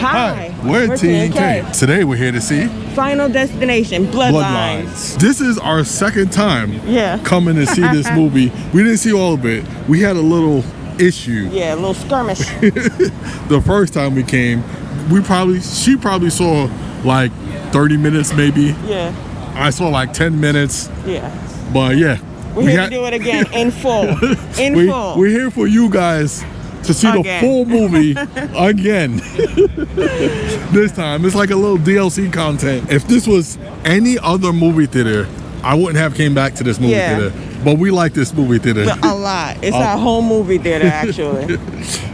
Hi, we're T&K. Today we're here to see Final Destination, Bloodlines. This is our second time coming to see this movie. We didn't see all of it. We had a little issue. Yeah, a little skirmish. The first time we came, she probably saw like 30 minutes maybe. Yeah. I saw like 10 minutes. Yeah. But yeah. We're here to do it again in full. Full. We're here for you guys to see the full movie again. This time it's like a little DLC content. If this was any other movie theater, I wouldn't have came back to this movie theater. But we like this movie theater a lot. It's our home movie theater actually.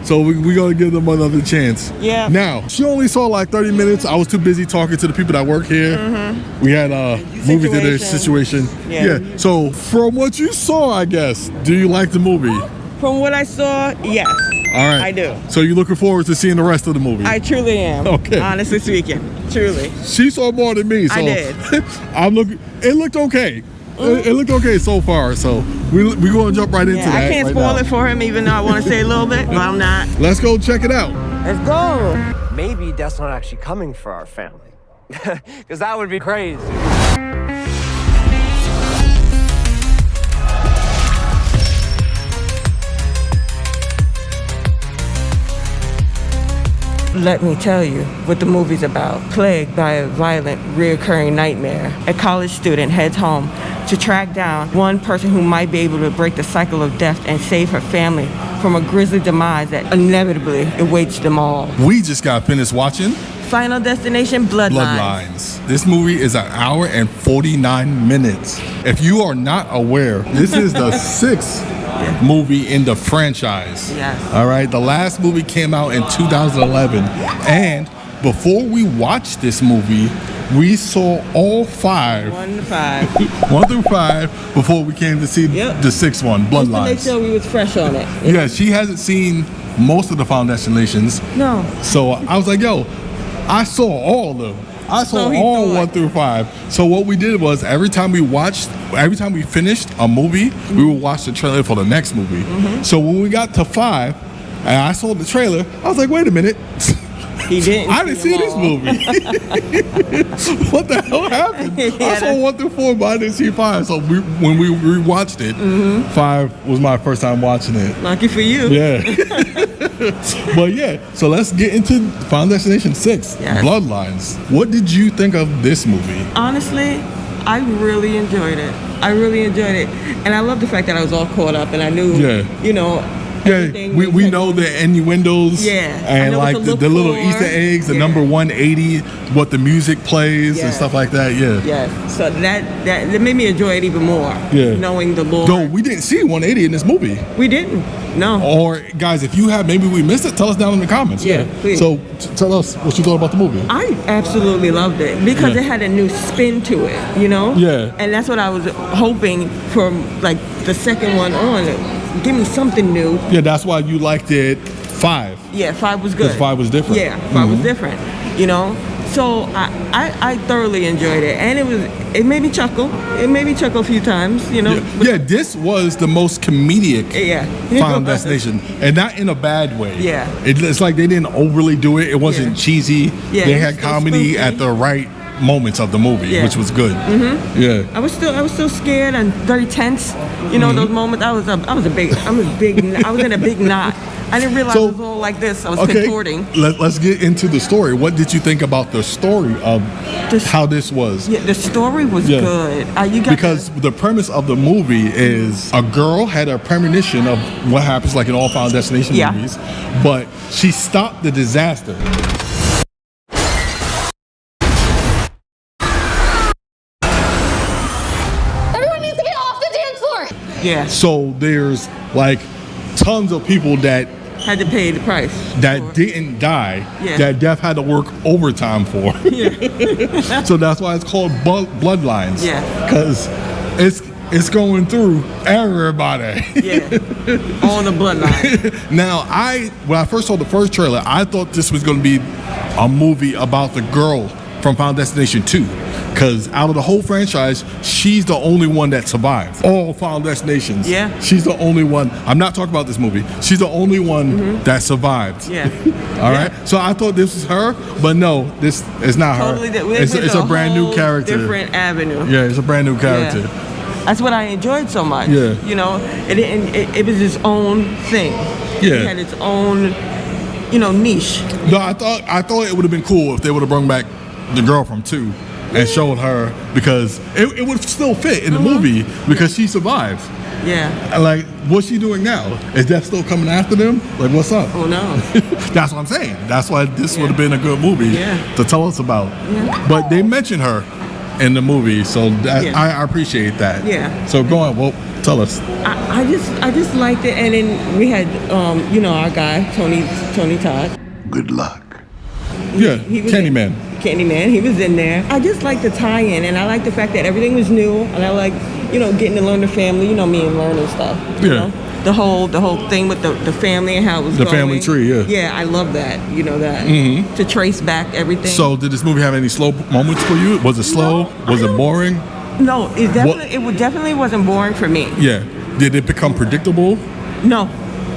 So we're gonna give them another chance. Yeah. Now she only saw like 30 minutes. I was too busy talking to the people that work here. We had a movie theater situation. Yeah. So from what you saw, I guess, do you like the movie? From what I saw, yes. All right. I do. So you're looking forward to seeing the rest of the movie? I truly am. Okay. Honestly speaking, truly. She saw more than me, so I did. It looked okay. It looked okay so far, so we're going to jump right into that. I can't spoil it for him, even though I want to say a little bit, but I'm not. Let's go check it out. Let's go. Maybe Death's not actually coming for our family, because that would be crazy. Let me tell you what the movie's about. Plagued by a violent, reoccurring nightmare, a college student heads home to track down one person who might be able to break the cycle of death and save her family from a grisly demise that inevitably awaits them all. We just got finished watching Final Destination, Bloodlines. This movie is 1 hour and 49 minutes. If you are not aware, this is the 6th movie in the franchise. Yes. All right. The last movie came out in 2011, and before we watched this movie, we saw all 5. 1 to 5. 1 through 5 before we came to see the 6th one, Bloodlines. Just to make sure we was fresh on it. Yeah, she hasn't seen most of the Final Destinations. No. So I was like, yo, I saw all of them. I saw all 1 through 5. So what we did was every time we finished a movie, we would watch the trailer for the next movie. So when we got to 5, and I saw the trailer, I was like, wait a minute. He didn't. I didn't see this movie. What the hell happened? I saw 1 through 4, but I didn't see 5. So when we rewatched it, 5 was my first time watching it. Lucky for you. Yeah. But yeah, so let's get into Final Destination 6, Bloodlines. What did you think of this movie? Honestly, I really enjoyed it. And I love the fact that I was all caught up and I knew, you know, we know the innuendos and like the little Easter eggs, the number 180, what the music plays and stuff like that. So that made me enjoy it even more. Knowing the lore. No, we didn't see 180 in this movie. We didn't. No. Or guys, if you have, maybe we missed it, tell us down in the comments. Please. So tell us what you thought about the movie. I absolutely loved it because it had a new spin to it, you know? And that's what I was hoping for, like the second one on. Give me something new. Yeah, that's why you liked it 5. Yeah, 5 was good. Because 5 was different. Yeah, 5 was different. You know? So I thoroughly enjoyed it. And it made me chuckle. It made me chuckle a few times, you know. Yeah, this was the most comedic Final Destination. And not in a bad way. It's like they didn't overly do it. It wasn't cheesy. They had comedy at the right moments of the movie, which was good. I was still scared and very tense. You know, those moments. I was in a big knot. I didn't realize it was all like this. I was contorting. Let's get into the story. What did you think about the story of how this was? Yeah, the story was good. Because the premise of the movie is a girl had a premonition of what happens like in all Final Destination movies, but she stopped the disaster. Yeah. So there's like tons of people that had to pay the price. That didn't die. That death had to work overtime for. So that's why it's called Bloodlines. Because it's going through everybody. All the bloodlines. Now when I first saw the first trailer, I thought this was going to be a movie about the girl from Final Destination 2. Because out of the whole franchise, she's the only one that survived all Final Destinations. Yeah. She's the only one. I'm not talking about this movie. She's the only one that survived. Yeah. All right. So I thought this was her, but no, this is not totally her. It's a brand new character. Different avenue. Yeah, it's a brand new character. Yeah. That's what I enjoyed so much. Yeah. You know, it was its own thing. Yeah. It had its own, niche. No, I thought it would have been cool if they would have brought back the girl from 2 and showed her, because it would still fit in the movie because she survived. Yeah. Like, what's she doing now? Is Death still coming after them? Like, what's up? Oh no. That's what I'm saying. That's why this would have been a good movie to tell us about. Yeah. But they mention her in the movie, so I appreciate that. Yeah. So go on. Well, tell us. I just liked it, and then we had our guy Tony Todd. Good luck. Yeah. He was Candyman. He was in there. I just like the tie-in, and I like the fact that everything was new, and I like getting to learn the family. Me and learning stuff. You know? The whole thing with the family and how it was the going. family tree. Yeah. Yeah, I love that. To trace back everything. So did this movie have any slow moments for you? Was it slow? Was it boring? No, it definitely wasn't boring for me. Yeah. Did it become predictable? No.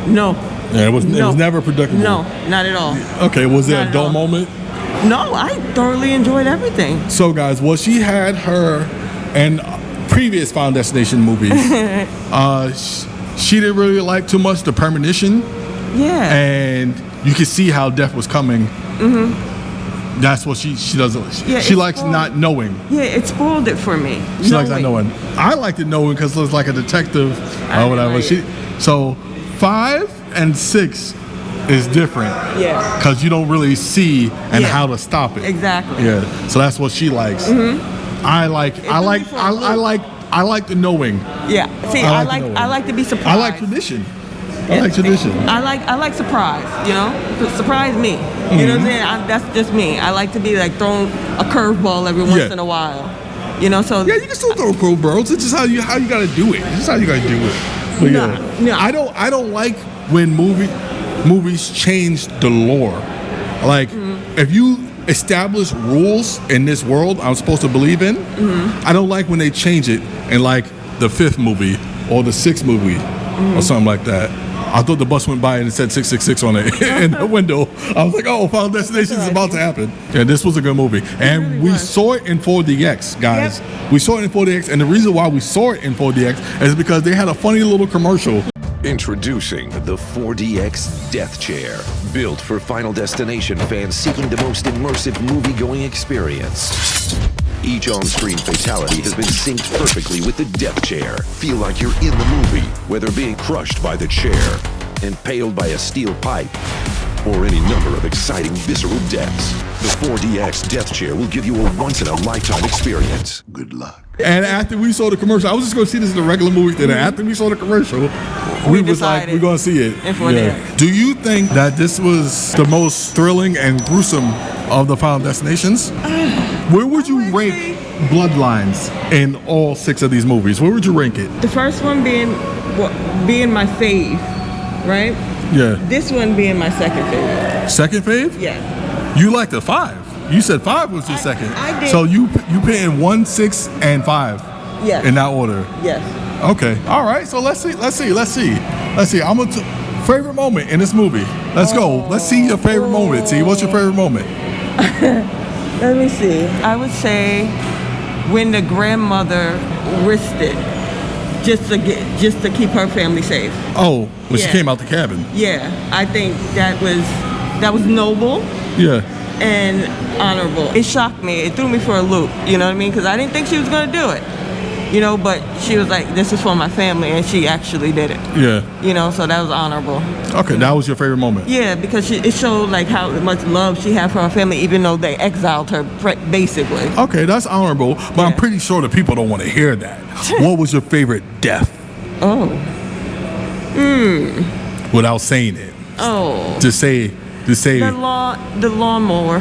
Yeah, it was never predictable. No, not at all. Okay, was there a dull moment? No, I thoroughly enjoyed everything. So guys, she had her in previous Final Destination movies. She didn't really like too much the premonition. Yeah. And you could see how death was coming. Mm-hmm. That's what she doesn't. She likes not knowing. Yeah, it spoiled it for me. She likes not knowing. I liked it knowing because it was like a detective or whatever. So 5 and 6 is different. Yeah. Because you don't really see how to stop it. Exactly. Yeah. So that's what she likes. Mm-hmm. I like the knowing. Yeah. See, I like to be surprised. I like tradition. I like tradition. I like surprise. Surprise me. You know what I'm saying? That's just me. I like to be like thrown a curveball every once in a while. So yeah, you can still throw curveballs. It's just how you gotta do it. It's just how you gotta do it. But no. I don't like when movies change the lore. Like if you establish rules in this world I'm supposed to believe in, I don't like when they change it in like the 5th movie or the 6th movie or something like that. I thought the bus went by and it said 666 on it in the window. I was like, oh, Final Destination is about to happen. Yeah, this was a good movie. And we saw it in 4DX, guys. Yep. We saw it in 4DX, and the reason why we saw it in 4DX is because they had a funny little commercial. Introducing the 4DX Death Chair, built for Final Destination fans seeking the most immersive movie-going experience. Each on-screen fatality has been synced perfectly with the Death Chair. Feel like you're in the movie, whether being crushed by the chair, impaled by a steel pipe, or any number of exciting visceral deaths. The 4DX Death Chair will give you a once-in-a-lifetime experience. Good luck. And after we saw the commercial, I was just going to see this in a regular movie theater. After we saw the commercial, we was like, we're going to see it. Yeah. Do you think that this was the most thrilling and gruesome of the Final Destinations? Where would you rank Bloodlines in all 6 of these movies? Where would you rank it? The first one being my fave, right? Yeah. This one being my second favorite. Second fave? Yeah. You liked the 5. You said 5 was your second. I did. So you put in 1, 6, and 5. Yes. In that order. Yes. Okay. All right. So let's see. I'm gonna favorite moment in this movie. Let's go. Let's see your favorite moment. T. What's your favorite moment? Let me see. I would say when the grandmother risked it just to keep her family safe. Oh, when she came out the cabin. Yeah, I think that was noble. Yeah. And honorable. It shocked me. It threw me for a loop. You know what I mean? Because I didn't think she was gonna do it. But she was like, "This is for my family," and she actually did it. Yeah. So that was honorable. Okay, that was your favorite moment. Yeah, because it showed like how much love she had for her family, even though they exiled her, basically. Okay, that's honorable, but I'm pretty sure the people don't want to hear that. What was your favorite death? Oh. Without saying it. Oh. To say. The lawnmower.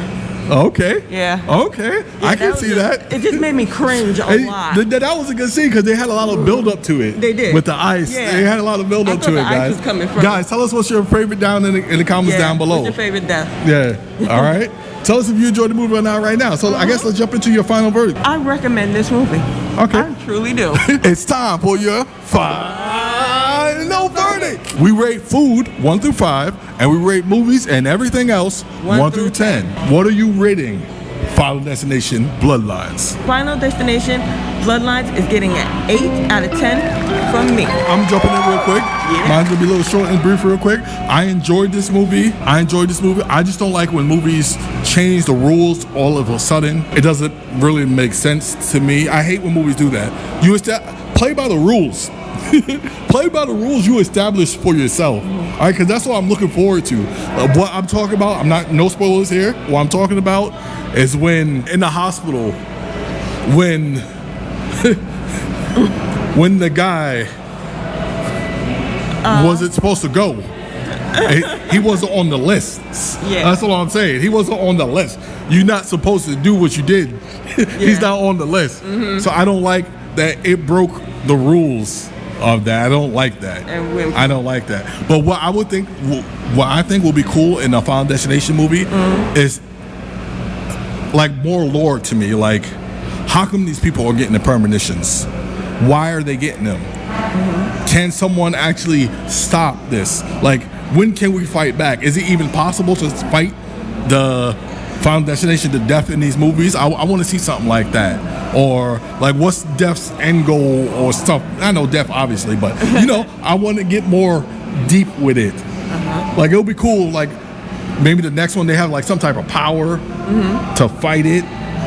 Okay. Yeah. Okay. I can see that. It just made me cringe a lot. That was a good scene because they had a lot of build up to it. They did. With the ice. Yeah. They had a lot of build up to it, guys. Guys, tell us what's your favorite down in the comments down below. What's your favorite death? Yeah. All right. Tell us if you enjoyed the movie or not right now. So I guess let's jump into your final verdict. I recommend this movie. Okay. I truly do. It's time for your final verdict. We rate food 1 through 5, and we rate movies and everything else 1 through 10. What are you rating Final Destination Bloodlines? Final Destination Bloodlines is getting an 8 out of 10 from me. I'm jumping in real quick. Yeah. Mine's gonna be a little short and brief real quick. I enjoyed this movie. I just don't like when movies change the rules all of a sudden. It doesn't really make sense to me. I hate when movies do that. Play by the rules. Play by the rules you establish for yourself. All right, because that's what I'm looking forward to. What I'm talking about, no spoilers here. What I'm talking about is when in the hospital, when the guy wasn't supposed to go. He wasn't on the list. Yeah. That's all I'm saying. He wasn't on the list. You're not supposed to do what you did. He's not on the list. So I don't like that it broke the rules of that. I don't like that. I don't like that. But what I think will be cool in a Final Destination movie is like more lore to me. Like, how come these people are getting the premonitions? Why are they getting them? Can someone actually stop this? Like, when can we fight back? Is it even possible to fight the Final Destination to death in these movies? I want to see something like that. Or like, what's Death's end goal or stuff? I know Death obviously, but I want to get more deep with it. Like, it'll be cool. Like, maybe the next one they have like some type of power to fight it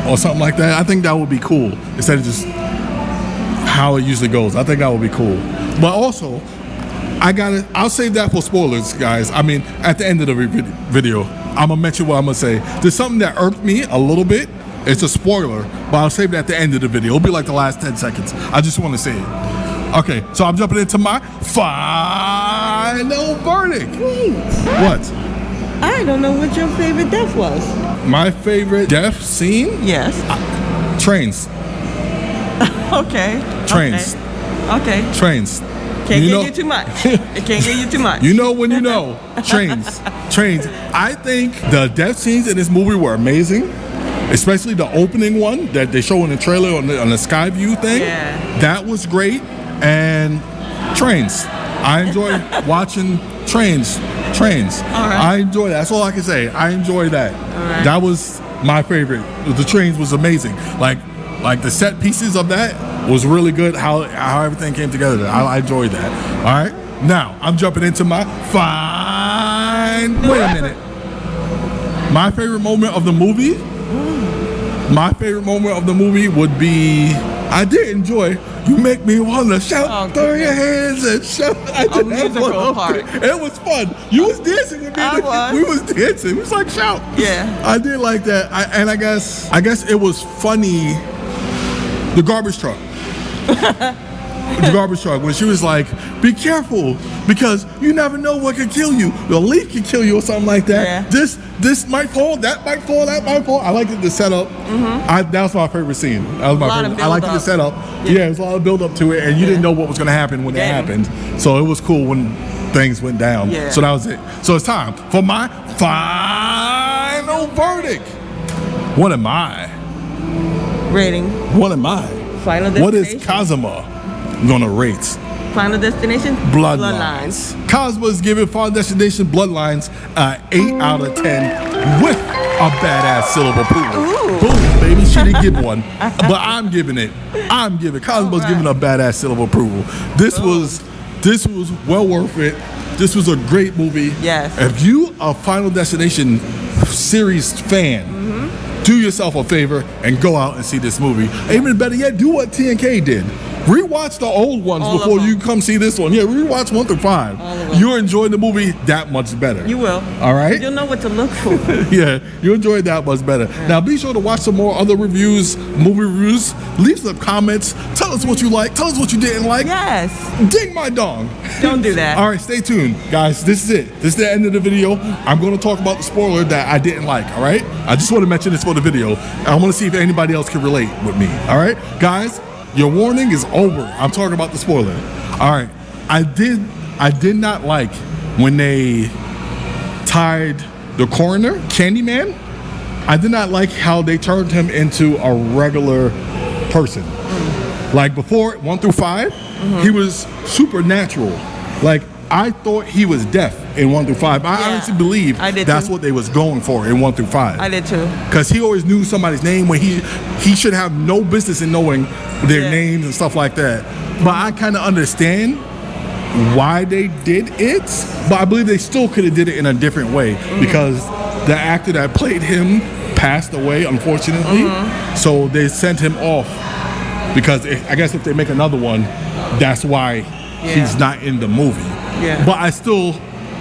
or something like that. I think that would be cool instead of just how it usually goes. I think that would be cool. But also, I'll save that for spoilers, guys. I mean, at the end of the video, I'm gonna mention what I'm gonna say. There's something that irked me a little bit. It's a spoiler, but I'll save it at the end of the video. It'll be like the last 10 seconds. I just want to say it. Okay, so I'm jumping into my final verdict. Wait. What? I don't know what your favorite death was. My favorite death scene? Yes. Trains. Okay. Trains. Okay. Trains. Can't get you too much. It can't get you too much. You know when you know. Trains. Trains. I think the death scenes in this movie were amazing, especially the opening one that they show in the trailer on the sky view thing. Yeah. That was great. And trains. I enjoy watching trains. Trains. All right. I enjoy that. That's all I can say. I enjoy that. All right. That was my favorite. The trains was amazing. Like the set pieces of that was really good. How everything came together. I enjoyed that. All right. Now I'm jumping into my wait a minute. My favorite moment of the movie. My favorite moment of the movie would be. I did enjoy. You make me want to shout, throw your hands and shout. I did musical part. It was fun. You was dancing with me. We was dancing. It was like shout. Yeah. I did like that. I guess it was funny. The garbage truck. The garbage truck, when she was like, be careful, because you never know what could kill you. The leaf could kill you or something like that. Yeah. This might fall, that might fall, that might fall. I liked the setup. That was my favorite scene. That was my favorite. I liked the setup. Yeah, there was a lot of build up to it, and you didn't know what was going to happen when it happened. So it was cool when things went down. Yeah. So that was it. So it's time for my final verdict. What am I? Rating. What am I? Final Destination. What is Kazuma gonna rate? Final Destination? Bloodlines. Cosmo is giving Final Destination Bloodlines 8 out of 10 with a badass syllable approval. Ooh. Boom, baby. She didn't give one, but I'm giving it. Cosmo's giving a badass syllable approval. This was well worth it. This was a great movie. Yes. If you a Final Destination series fan, do yourself a favor and go out and see this movie. Even better yet, do what TNK did. Rewatch the old ones before you come see this one. Yeah, rewatch 1 through 5. You'll enjoy the movie that much better. You will. All right? You'll know what to look for. Yeah, you'll enjoy it that much better. Now, be sure to watch some more other reviews, movie reviews. Leave some comments. Tell us what you like. Tell us what you didn't like. Yes. Ding my dong. Don't do that. All right, stay tuned. Guys, this is it. This is the end of the video. I'm going to talk about the spoiler that I didn't like, all right? I just want to mention this for the video. I want to see if anybody else can relate with me, all right? Guys, your warning is over. I'm talking about the spoiler. All right. I did not like when they tied the coroner, Candyman. I did not like how they turned him into a regular person. Like before 1 through 5, he was supernatural. Like I thought he was deaf in 1 through 5. I honestly believe that's what they was going for in 1 through 5. I did too. Because he always knew somebody's name when he should have no business in knowing their names and stuff like that. But I kind of understand why they did it, but I believe they still could have did it in a different way because the actor that played him passed away, unfortunately. So they sent him off because I guess if they make another one, that's why he's not in the movie. But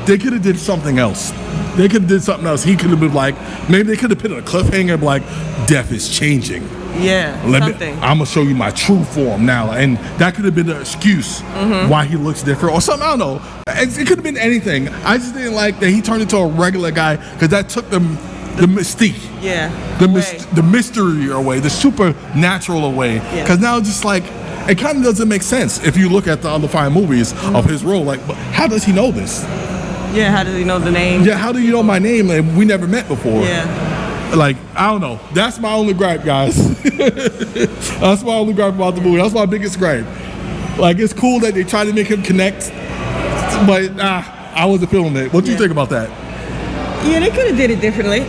they could have did something else. They could have did something else. He could have been like, maybe they could have put a cliffhanger like, death is changing. Something. I'm gonna show you my true form now, and that could have been the excuse why he looks different or something. I don't know. It could have been anything. I just didn't like that he turned into a regular guy because that took the mystique, the mystery away, the supernatural away. Because now it's just like it kind of doesn't make sense if you look at the other 5 movies of his role. Like, but how does he know this? Yeah, how does he know the name? Yeah, how do you know my name? Like, we never met before. Like, I don't know. That's my only gripe, guys. That's my only gripe about the movie. That's my biggest gripe. Like, it's cool that they try to make him connect, but I wasn't feeling it. What do you think about that? Yeah, they could have did it differently.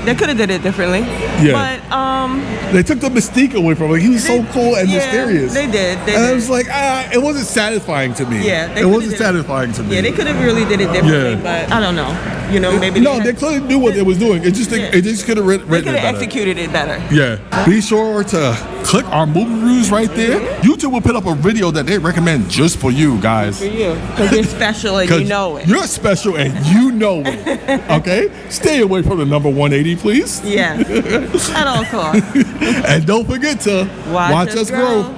Yeah. But they took the mystique away from him. He was so cool and mysterious. They did. And I was like, it wasn't satisfying to me. Yeah. It wasn't satisfying to me. Yeah, they could have really did it differently, but I don't know. You know, maybe they clearly knew what they was doing. It just could have written it better. They could have executed it better. Yeah. Be sure to click our movie reviews right there. YouTube will put up a video that they recommend just for you guys. For you, because you're special and you know it. You're special and you know it. Okay. Stay away from the number 180, please. Yeah. At all costs. And don't forget to watch us grow.